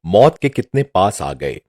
मौत के कितने पास आ गए।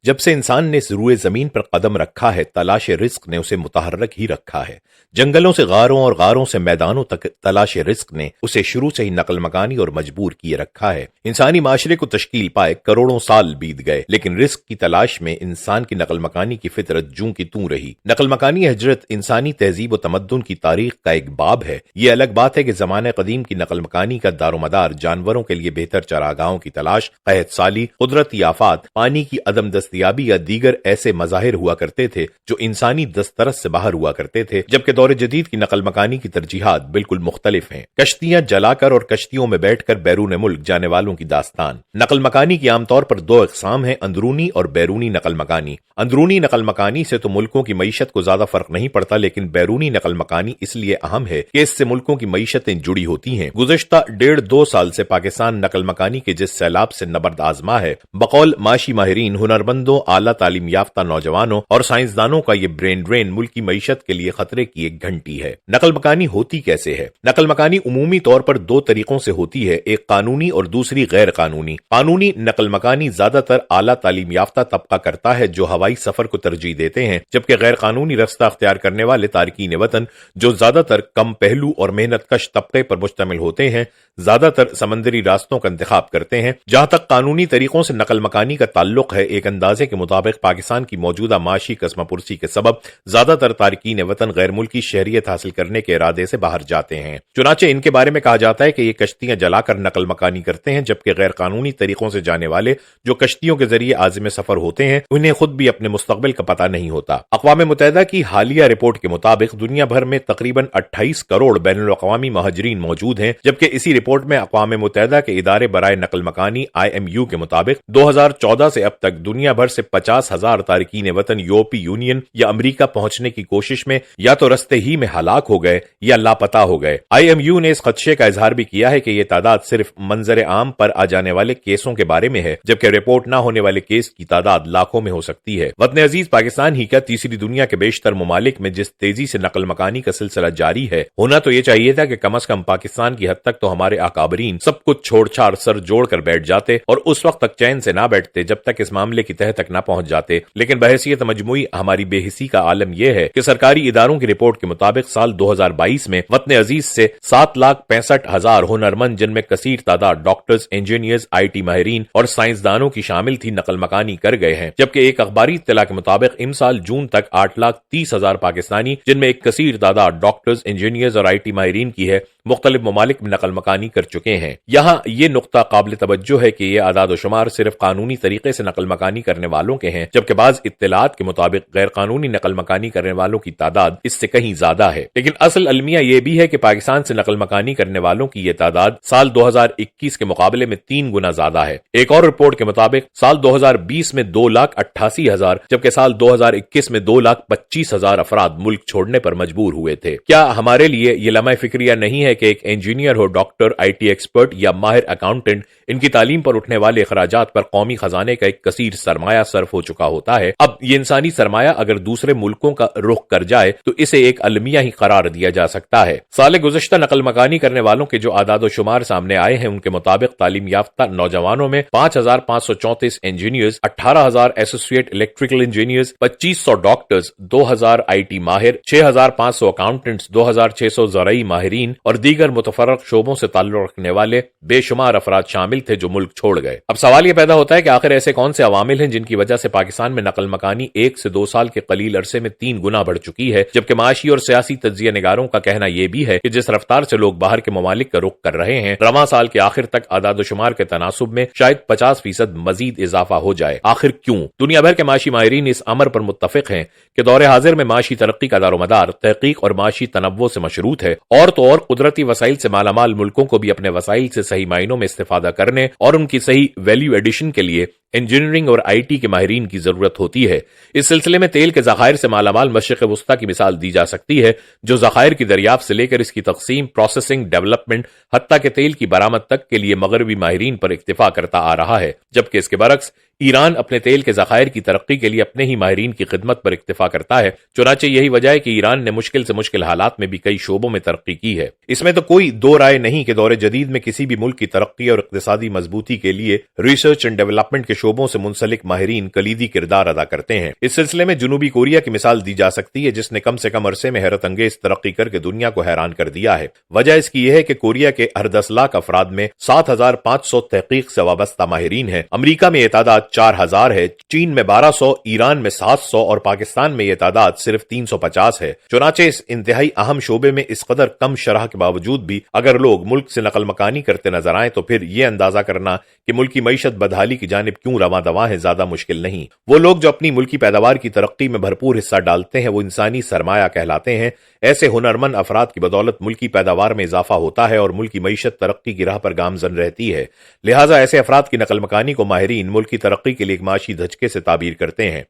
जब से इंसान ने इस रूए जमीन पर कदम रखा है, तलाश रिस्क ने उसे मुतहर्रक ही रखा है। जंगलों से गारों और गारों से मैदानों तक तलाश रिस्क ने उसे शुरू से ही नकल मकानी और मजबूर किए रखा है। इंसानी माशरे को तश्कील पाए करोड़ों साल बीत गए, लेकिन रिस्क की तलाश में इंसान की नकल मकानी की फितरत जूं की तूं रही। नकल मकानी हजरत इंसानी तहजीब व तमद्दुन की तारीख का एक बाब है। ये अलग बात है कि जमाने कदीम की नकल मकानी का दारोमदार जानवरों के लिए बेहतर चरागाहों की तलाश, कहत साली, कुदरती आफात, पानी की अदम दस्तयाबी या दीगर ऐसे मज़ाहिर हुआ करते थे जो इंसानी दस्तरस से बाहर हुआ करते थे, जबकि दौर जदीद की नकल मकानी की तरजीहात बिल्कुल मुख्तलिफ हैं। कश्तियां जलाकर और कश्तियों में बैठकर बैरून मुल्क जाने वालों की दास्तान। नकल मकानी की आमतौर पर दो इकसाम है, अंदरूनी और बैरूनी नकल मकानी। अंदरूनी नकल मकानी से तो मुल्कों की मईशत को ज्यादा फर्क नहीं पड़ता, लेकिन बैरूनी नकल मकानी इसलिए अहम है कि इससे मुल्कों की मईशतें जुड़ी होती हैं। गुज़श्ता 1.5-2 साल से पाकिस्तान नकल मकानी के जिस सैलाब से नबर्द आजमा है, बकौल माशी माहिरीन, हुनरमंदों, आला तालीम याफ्ता नौजवानों और साइंसदानों का ये ब्रेन ड्रेन मुल्क की मईशत के लिए खतरे की एक घंटी है। नकल मकानी होती कैसे है? नकल मकानी उमूमी तौर पर दो तरीकों से होती है, एक कानूनी और दूसरी गैर कानूनी। कानूनी नकल मकानी ज्यादातर आला तालीम याफ्ता तबका करता है जो हवाई सफर को तरजीह देते हैं, जबकि गैर कानूनी रास्ता अख्तियार करने वाले तारकीन वतन जो ज्यादातर कम पहलू और मेहनत कश तबके पर मुश्तमिल होते हैं, ज्यादातर समंदरी रास्तों का इंतखाब करते हैं। जहां तक कानूनी तरीकों से नकल मकानी का ताल्लुक है, एक अंदाजे के मुताबिक पाकिस्तान की मौजूदा माशी कसमापुरसी के सबब ज्यादातर तारकीन वतन गैर मुल्की शहरियत हासिल करने के इरादे से बाहर जाते हैं। चुनाचे इनके बारे में कहा जाता है कि ये कश्तियां जलाकर नकल मकानी करते हैं, जबकि गैर कानूनी तरीकों से जाने वाले जो कश्तियों के जरिए आज़िम सफर होते हैं, उन्हें खुद भी अपने मुस्तकबिल का पता नहीं होता। अक़वाम मुत्तहिदा की हालिया रिपोर्ट के मुताबिक दुनिया भर में तकरीबन 28 करोड़ बैनुल अक़वामी महाजरीन मौजूद हैं, जबकि इसी रिपोर्ट में अक़वाम मुत्तहिदा के इदारे बराए नकल मकानी IMU के मुताबिक 2014 से अब तक दुनिया भर से 50,000 तारकीन वतन यूरोपीय यूनियन या अमरीका पहुंचने की कोशिश में या तो रस्ते ही में हलाक हो गए या लापता हो गए। IMU ने इस खदशे का इजहार भी किया है कि यह तादाद सिर्फ मंजर आम पर आ जाने वाले केसों के बारे में है, जबकि रिपोर्ट न होने वाले केस की तादाद लाखों में हो सकती है। वतन अजीज पाकिस्तान ही क्या, तीसरी दुनिया के बेशतर ममालिक में जिस तेजी से नकल मकानी का सिलसिला जारी है, होना तो यह चाहिए था कि कम अज कम पाकिस्तान की हद तक तो हमारे आकाबरीन सब कुछ छोड़ छाड़ सर जोड़ कर बैठ जाते और उस वक्त तक चैन से ना बैठते जब तक इस मामले की तह तक ना पहुंच जाते। लेकिन बहैसियत मजमूई हमारी बेहिसी का आलम यह है कि सरकारी इदारों की रिपोर्ट के मुताबिक साल 2022 में वतन अजीज से 7,65,000 हुनरमंद, जिनमें कसीर तादाद डॉक्टर्स, इंजीनियर्स, IT माहिरीन और साइंसदानों की शामिल थी, नकल मकानी कर गए हैं। जबकि एक अखबारी इत्तला के मुताबिक इमसाल जून तक 8,30,000 पाकिस्तानी, जिनमें एक कसीर तादाद डॉक्टर्स, इंजीनियर्स और IT माहिरीन की है, मुख्तलिफ ममालिक में नकल मकानी कर चुके हैं। यहाँ ये नुक्ता काबिल तवज्जो है कि ये आदाद शुमार सिर्फ कानूनी तरीके से नकल मकानी करने वालों के हैं, जबकि बाज इत्तलात के मुताबिक गैर कानूनी नकल मकानी करने वालों की तादाद इससे कहीं ज्यादा है। लेकिन असल अलमिया यह भी है कि पाकिस्तान से नकल मकानी करने वालों की यह तादाद साल 2021 के मुकाबले में 3 गुना ज्यादा है। एक और रिपोर्ट के मुताबिक साल 2020 में 2,88,000, जबकि साल 2021 में 2,25,000 अफराद मुल्क छोड़ने पर मजबूर हुए थे। क्या हमारे लिए ये लम्हा फिक्रिया नहीं है कि एक इंजीनियर हो, डॉक्टर, IT एक्सपर्ट या माहिर अकाउंटेंट, इनकी तालीम पर उठने वाले अखराजात पर कौमी खजाने का एक कसीर सरमाया सर्फ हो चुका होता है। अब ये इंसानी सरमाया अगर दूसरे मुल्कों का रुख कर जाए तो इसे एक अलमिया ही करार दिया जा सकता है। साल गुज़श्ता नकल मकानी करने वालों के जो आदाद शुमार सामने आए हैं, उनके मुताबिक तालीम याफ्ता नौजवानों में 5,534 engineers, 18,000 associate electrical engineers, 2,500 doctors, 2,000 IT माहिर, 6,500 अकाउंटेंट्स, 2,600 ज़राई माहिरीन और दीगर मुतफर्रक शोबों से ताल्लुक रखने वाले बेशुमार अफराद शामिल थे जो मुल्क छोड़ गए। अब सवाल यह पैदा होता है कि आखिर ऐसे कौन से अवामिल हैं जिनकी वजह से पाकिस्तान में नकल मकानी 1 से 2 साल के कलील अरसे में 3 गुना बढ़ चुकी है, जबकि माशी और सियासी तज्जिया निगारों का कहना यह भी है कि जिस रफ्तार से लोग बाहर के ममालिक का रुख कर रहे हैं, रवां साल के आखिर तक आदाद शुमार के तनासुब में शायद 50% मजीद इजाफा हो जाए। आखिर क्यों? दुनिया भर के माशी माहिरीन इस अमर पर मुत्तफिक हैं कि दौरे हाजिर में माशी तरक्की का दारोमदार तहकीक और माशी तनव्वो से मशरूत है, और तो और कुदरती वसाइल से मालामाल मुल्कों को भी अपने वसाइल से सही मायनों में इस्तेफादा करने और उनकी सही वैल्यू एडिशन के लिए इंजीनियरिंग और IT के माहिरीन की जरूरत होती है। इस सिलसिले में तेल के ज़खायर से मालामाल मशरिक़ वुस्ता की मिसाल दी जा सकती है, जो ज़खायर की दरियाफ्त से लेकर इसकी तकसीम, प्रोसेसिंग, डेवलपमेंट, हत्ता के तेल की बरामद तक के लिए मगरबी माहिरीन पर इक्तिफा करता आ रहा है, जबकि इसके बरक्स ایران اپنے تیل کے ذخائر کی ترقی کے لیے اپنے ہی ماہرین کی خدمت پر اکتفا کرتا ہے، چنانچہ یہی وجہ ہے کہ ایران نے مشکل سے مشکل حالات میں بھی کئی شعبوں میں ترقی کی ہے۔ اس میں تو کوئی دو رائے نہیں کہ دور جدید میں کسی بھی ملک کی ترقی اور اقتصادی مضبوطی کے لیے ریسرچ اینڈ ڈیولپمنٹ کے شعبوں سے منسلک ماہرین کلیدی کردار ادا کرتے ہیں۔ اس سلسلے میں جنوبی کوریا کی مثال دی جا سکتی ہے، جس نے کم سے کم عرصے میں حیرت انگیز ترقی کر کے دنیا کو حیران کر دیا ہے۔ وجہ اس کی یہ ہے کہ کوریا کے ہر 10 لاکھ افراد میں 7,500 تحقیق سے وابستہ ماہرین ہیں۔ امریکہ میں یہ تعداد 4,000 ہے، چین میں 1,200، ایران میں 700 اور پاکستان میں یہ تعداد صرف 350 ہے۔ چنانچہ اس انتہائی اہم شعبے میں اس قدر کم شرح کے باوجود بھی اگر لوگ ملک سے نقل مکانی کرتے نظر آئیں تو پھر یہ اندازہ کرنا کہ ملکی معیشت بدحالی کی جانب کیوں رواں دواں ہے زیادہ مشکل نہیں۔ وہ لوگ جو اپنی ملکی پیداوار کی ترقی میں بھرپور حصہ ڈالتے ہیں وہ انسانی سرمایہ کہلاتے ہیں۔ ایسے ہنرمند افراد کی بدولت ملکی پیداوار میں اضافہ ہوتا ہے اور ملکی معیشت ترقی کی راہ پر گامزن رہتی ہے۔ لہٰذا ایسے افراد کی نقل مکانی کو ماہرین ملک کی ترقی کے لیے ایک معاشی دھچکے سے تعبیر کرتے ہیں۔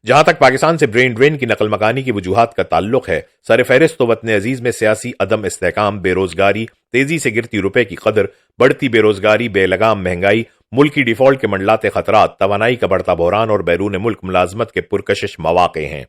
جہاں تک پاکستان سے برین ڈرین کی نقل مکانی کی وجوہات کا تعلق ہے، سر فہرست تو وطن عزیز میں سیاسی عدم استحکام، بے روزگاری، تیزی سے گرتی روپے کی قدر، بڑھتی بے روزگاری، بے لگام مہنگائی، ملکی ڈیفالٹ کے منڈلاتے خطرات، توانائی کا بڑھتا بحران اور بیرون ملک ملازمت کے پرکشش مواقع ہیں۔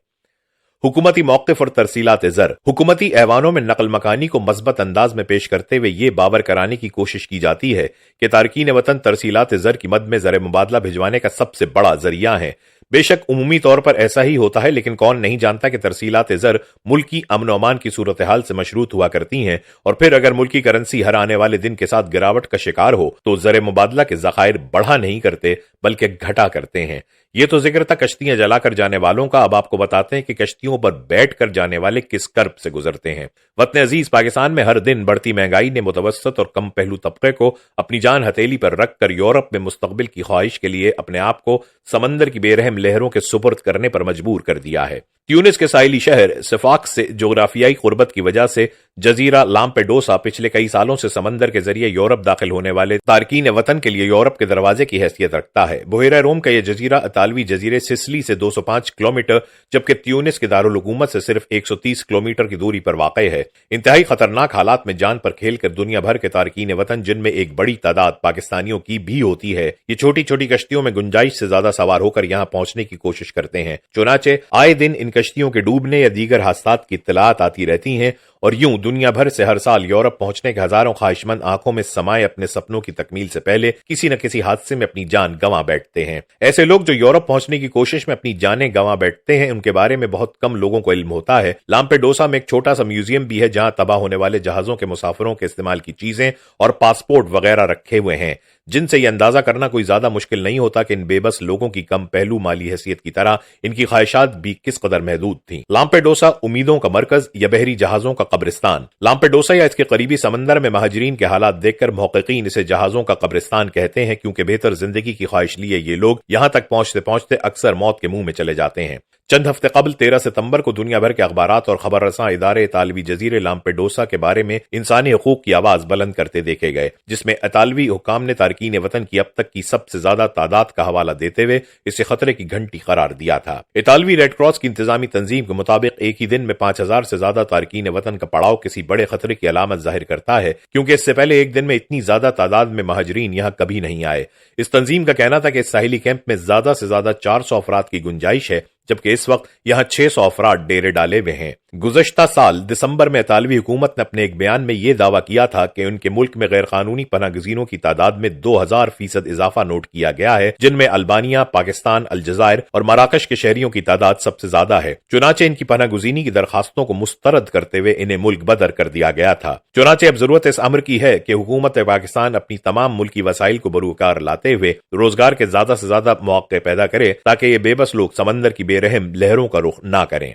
حکومتی موقف اور ترسیلات زر۔ حکومتی ایوانوں میں نقل مکانی کو مثبت انداز میں پیش کرتے ہوئے یہ باور کرانے کی کوشش کی جاتی ہے کہ تارکین وطن ترسیلات زر کی مد میں زر مبادلہ بھجوانے کا سب سے بڑا ذریعہ ہے۔ بے شک عمومی طور پر ایسا ہی ہوتا ہے، لیکن کون نہیں جانتا کہ ترسیلات زر ملکی امن و امان کی صورتحال سے مشروط ہوا کرتی ہیں، اور پھر اگر ملکی کرنسی ہر آنے والے دن کے ساتھ گراوٹ کا شکار ہو تو زر مبادلہ کے ذخائر بڑھا نہیں کرتے بلکہ گھٹا کرتے ہیں۔ یہ تو ذکر تھا کشتیاں جلا کر جانے والوں کا، اب آپ کو بتاتے ہیں کہ کشتیوں پر بیٹھ کر جانے والے کس کرب سے گزرتے ہیں۔ وطن عزیز پاکستان میں ہر دن بڑھتی مہنگائی نے متوسط اور کم پہلو طبقے کو اپنی جان ہتھیلی پر رکھ کر یورپ میں مستقبل کی خواہش کے لیے اپنے آپ کو سمندر کی بے رحم لہروں کے سپرد کرنے پر مجبور کر دیا ہے۔ تیونس کے ساحلی شہر صفاقس سے جغرافیائی قربت کی وجہ سے جزیرہ لامپیڈوسا پچھلے کئی سالوں سے سمندر کے ذریعے یورپ داخل ہونے والے تارکین وطن کے لیے یورپ کے دروازے کی حیثیت رکھتا ہے۔ بحیرہ روم کا یہ جزیرہ اطالوی جزیرے سسلی سے 205 کلومیٹر جبکہ تیونس کے دارالحکومت سے صرف 130 کلومیٹر کی دوری پر واقع ہے۔ انتہائی خطرناک حالات میں جان پر کھیل کر دنیا بھر کے تارکین وطن، جن میں ایک بڑی تعداد پاکستانیوں کی بھی ہوتی ہے، یہ چھوٹی چھوٹی کشتیوں میں گنجائش سے زیادہ سوار ہو کر یہاں پہنچنے کی کوشش کرتے ہیں۔ چنانچہ آئے دن ان کشتیوں کے ڈوبنے یا دیگر حادثات کی اطلاعات آتی رہتی ہیں، اور یوں دنیا بھر سے ہر سال یورپ پہنچنے کے ہزاروں خواہشمند آنکھوں میں سمائے اپنے سپنوں کی تکمیل سے پہلے کسی نہ کسی حادثے میں اپنی جان گنوا بیٹھتے ہیں۔ ایسے لوگ جو یورپ پہنچنے کی کوشش میں اپنی جانیں گنوا بیٹھتے ہیں، ان کے بارے میں بہت کم لوگوں کو علم ہوتا ہے۔ لامپیڈوسا میں ایک چھوٹا سا میوزیم بھی ہے جہاں تباہ ہونے والے جہازوں کے مسافروں کے استعمال کی چیزیں اور پاسپورٹ وغیرہ رکھے ہوئے ہیں، جن سے یہ اندازہ کرنا کوئی زیادہ مشکل نہیں ہوتا کہ ان بے بس لوگوں کی کم پہلو مالی حیثیت کی طرح ان کی خواہشات بھی کس قدر محدود تھیں۔ لامپیڈوسا امیدوں کا مرکز یا بحری جہازوں کا قبرستان۔ لامپیڈوسا یا اس کے قریبی سمندر میں مہاجرین کے حالات دیکھ کر محققین اسے جہازوں کا قبرستان کہتے ہیں، کیونکہ بہتر زندگی کی خواہش لیے یہ لوگ یہاں تک پہنچتے پہنچتے اکثر موت کے منہ میں چلے جاتے ہیں۔ چند ہفتے قبل 13 ستمبر کو دنیا بھر کے اخبارات اور خبر رساں ادارے اطالوی جزیرے لامپیڈوسا کے بارے میں انسانی حقوق کی آواز بلند کرتے دیکھے گئے، جس میں اطالوی حکام نے تارکین وطن کی اب تک کی سب سے زیادہ تعداد کا حوالہ دیتے ہوئے اسے خطرے کی گھنٹی قرار دیا تھا۔ اطالوی ریڈ کراس کی انتظامی تنظیم کے مطابق ایک ہی دن میں 5,000 سے زیادہ تارکین وطن کا پڑاؤ کسی بڑے خطرے کی علامت ظاہر کرتا ہے، کیونکہ اس سے پہلے ایک دن میں اتنی زیادہ تعداد میں مہاجرین یہاں کبھی نہیں آئے۔ اس تنظیم کا کہنا تھا کہ اس ساحلی کیمپ میں زیادہ سے زیادہ 400 افراد کی گنجائش ہے، جبکہ اس وقت یہاں 600 افراد ڈیرے ڈالے ہوئے ہیں۔ گزشتہ سال دسمبر میں اطالوی حکومت نے اپنے ایک بیان میں یہ دعویٰ کیا تھا کہ ان کے ملک میں غیر قانونی پناہ گزینوں کی تعداد میں 2000% اضافہ نوٹ کیا گیا ہے، جن میں البانیہ، پاکستان، الجزائر اور مراکش کے شہریوں کی تعداد سب سے زیادہ ہے۔ چنانچہ ان کی پناہ گزینی کی درخواستوں کو مسترد کرتے ہوئے انہیں ملک بدر کر دیا گیا تھا۔ چنانچہ اب ضرورت اس امر کی ہے کہ حکومت پاکستان اپنی تمام ملکی وسائل کو بروکار لاتے ہوئے روزگار کے زیادہ سے زیادہ مواقع پیدا کرے تاکہ یہ بے بس لوگ سمندر کی بے رحم لہروں کا رخ نہ کریں۔